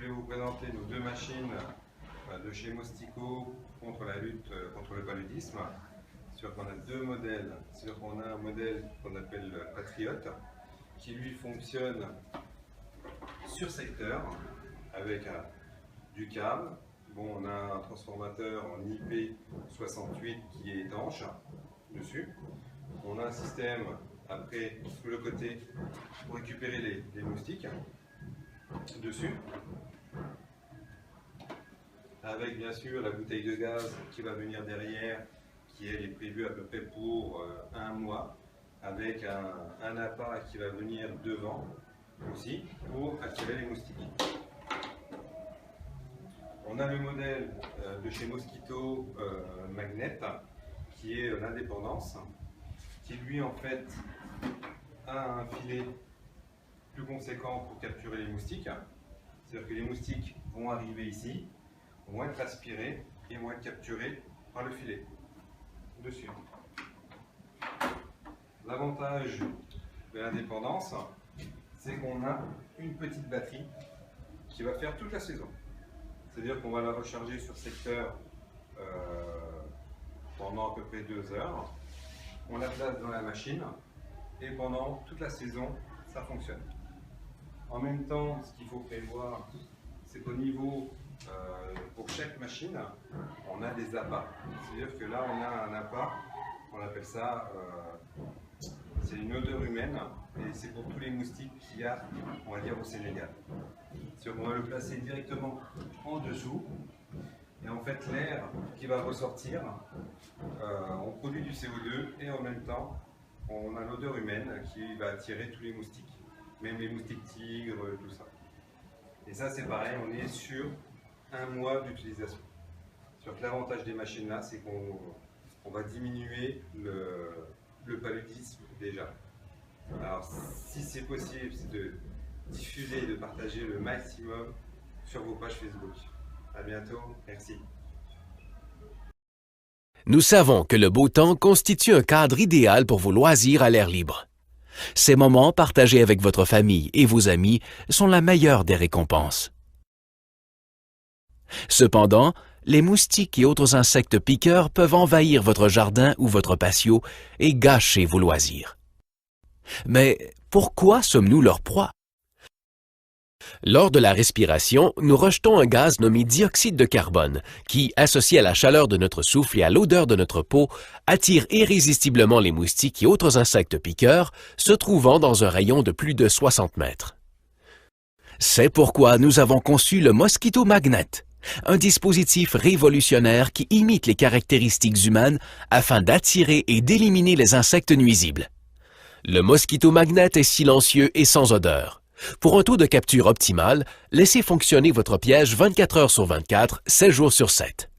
vais vous présenter nos deux machines de chez Mostico contre la lutte contre le paludisme. On a deux modèles. On a un modèle qu'on appelle le Patriote qui lui fonctionne sur secteur avec du câble. Bon, on a un transformateur en IP68 qui est étanche dessus. On a un système après sur le côté pour récupérer les moustiques dessus, avec bien sûr la bouteille de gaz qui va venir derrière, qui elle est prévue à peu près pour un mois, avec un appât qui va venir devant aussi pour attirer les moustiques. On a le modèle de chez Mosquito Magnet qui est l'indépendance, qui lui en fait a un filet plus conséquent pour capturer les moustiques. C'est-à-dire que les moustiques vont arriver ici, vont être aspirés et vont être capturés par le filet dessus. L'avantage de l'indépendance, c'est qu'on a une petite batterie qui va faire toute la saison. C'est-à-dire qu'on va la recharger sur secteur pendant à peu près 2 heures. On la place dans la machine et pendant toute la saison, ça fonctionne. En même temps, ce qu'il faut prévoir, c'est qu'au niveau, pour chaque machine, on a des appâts. C'est-à-dire que là, on a un appât, on appelle ça, c'est une odeur humaine, et c'est pour tous les moustiques qu'il y a, on va dire, au Sénégal. C'est-à-dire qu'on va le placer directement en dessous, et en fait, l'air qui va ressortir, on produit du CO2, et en même temps, on a l'odeur humaine qui va attirer tous les moustiques. Même les moustiques tigres, tout ça. Et ça, c'est pareil, on est sur un mois d'utilisation. L'avantage des machines là, c'est qu'on va diminuer le paludisme déjà. Alors, si c'est possible, c'est de diffuser et de partager le maximum sur vos pages Facebook. À bientôt, merci. Nous savons que le beau temps constitue un cadre idéal pour vos loisirs à l'air libre. Ces moments partagés avec votre famille et vos amis sont la meilleure des récompenses. Cependant, les moustiques et autres insectes piqueurs peuvent envahir votre jardin ou votre patio et gâcher vos loisirs. Mais pourquoi sommes-nous leur proie? Lors de la respiration, nous rejetons un gaz nommé dioxyde de carbone qui, associé à la chaleur de notre souffle et à l'odeur de notre peau, attire irrésistiblement les moustiques et autres insectes piqueurs se trouvant dans un rayon de plus de 60 mètres. C'est pourquoi nous avons conçu le Mosquito Magnet, un dispositif révolutionnaire qui imite les caractéristiques humaines afin d'attirer et d'éliminer les insectes nuisibles. Le Mosquito Magnet est silencieux et sans odeur. Pour un taux de capture optimal, laissez fonctionner votre piège 24 heures sur 24, 7 jours sur 7.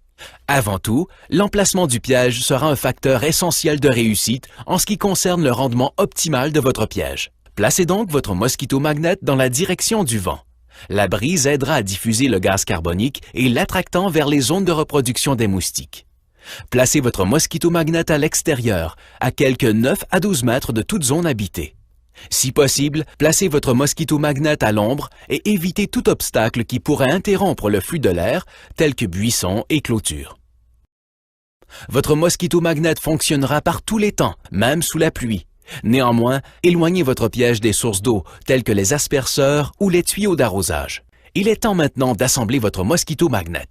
Avant tout, l'emplacement du piège sera un facteur essentiel de réussite en ce qui concerne le rendement optimal de votre piège. Placez donc votre Mosquito Magnet dans la direction du vent. La brise aidera à diffuser le gaz carbonique et l'attractant vers les zones de reproduction des moustiques. Placez votre Mosquito Magnet à l'extérieur, à quelques 9 à 12 mètres de toute zone habitée. Si possible, placez votre Mosquito Magnet à l'ombre et évitez tout obstacle qui pourrait interrompre le flux de l'air, tel que buissons et clôtures. Votre Mosquito Magnet fonctionnera par tous les temps, même sous la pluie. Néanmoins, éloignez votre piège des sources d'eau, telles que les asperceurs ou les tuyaux d'arrosage. Il est temps maintenant d'assembler votre Mosquito Magnet.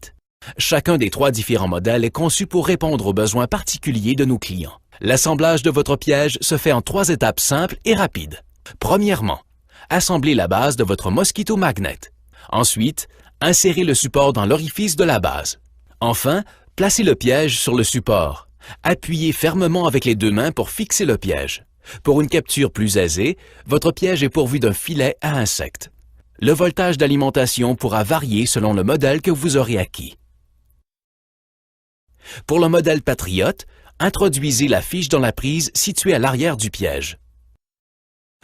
Chacun des 3 différents modèles est conçu pour répondre aux besoins particuliers de nos clients. L'assemblage de votre piège se fait en 3 étapes simples et rapides. Premièrement, assemblez la base de votre Mosquito Magnet. Ensuite, insérez le support dans l'orifice de la base. Enfin, placez le piège sur le support. Appuyez fermement avec les 2 mains pour fixer le piège. Pour une capture plus aisée, votre piège est pourvu d'un filet à insectes. Le voltage d'alimentation pourra varier selon le modèle que vous aurez acquis. Pour le modèle Patriote, introduisez la fiche dans la prise située à l'arrière du piège.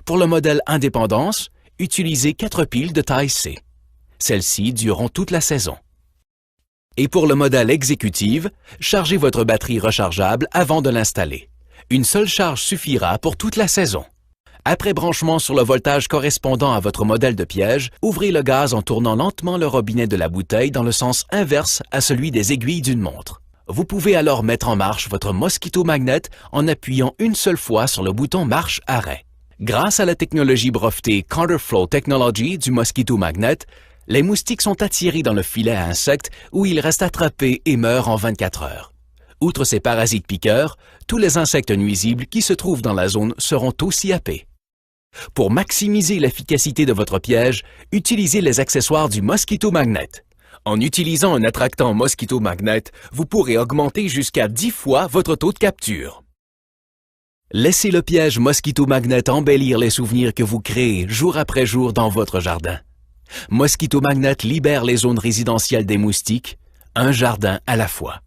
Pour le modèle Indépendance, utilisez 4 piles de taille C. Celles-ci dureront toute la saison. Et pour le modèle Exécutive, chargez votre batterie rechargeable avant de l'installer. Une seule charge suffira pour toute la saison. Après branchement sur le voltage correspondant à votre modèle de piège, ouvrez le gaz en tournant lentement le robinet de la bouteille dans le sens inverse à celui des aiguilles d'une montre. Vous pouvez alors mettre en marche votre Mosquito Magnet en appuyant une seule fois sur le bouton marche-arrêt. Grâce à la technologie brevetée Counterflow Technology du Mosquito Magnet, les moustiques sont attirés dans le filet à insectes où ils restent attrapés et meurent en 24 heures. Outre ces parasites piqueurs, tous les insectes nuisibles qui se trouvent dans la zone seront aussi happés. Pour maximiser l'efficacité de votre piège, utilisez les accessoires du Mosquito Magnet. En utilisant un attractant Mosquito Magnet, vous pourrez augmenter jusqu'à 10 fois votre taux de capture. Laissez le piège Mosquito Magnet embellir les souvenirs que vous créez jour après jour dans votre jardin. Mosquito Magnet libère les zones résidentielles des moustiques, un jardin à la fois.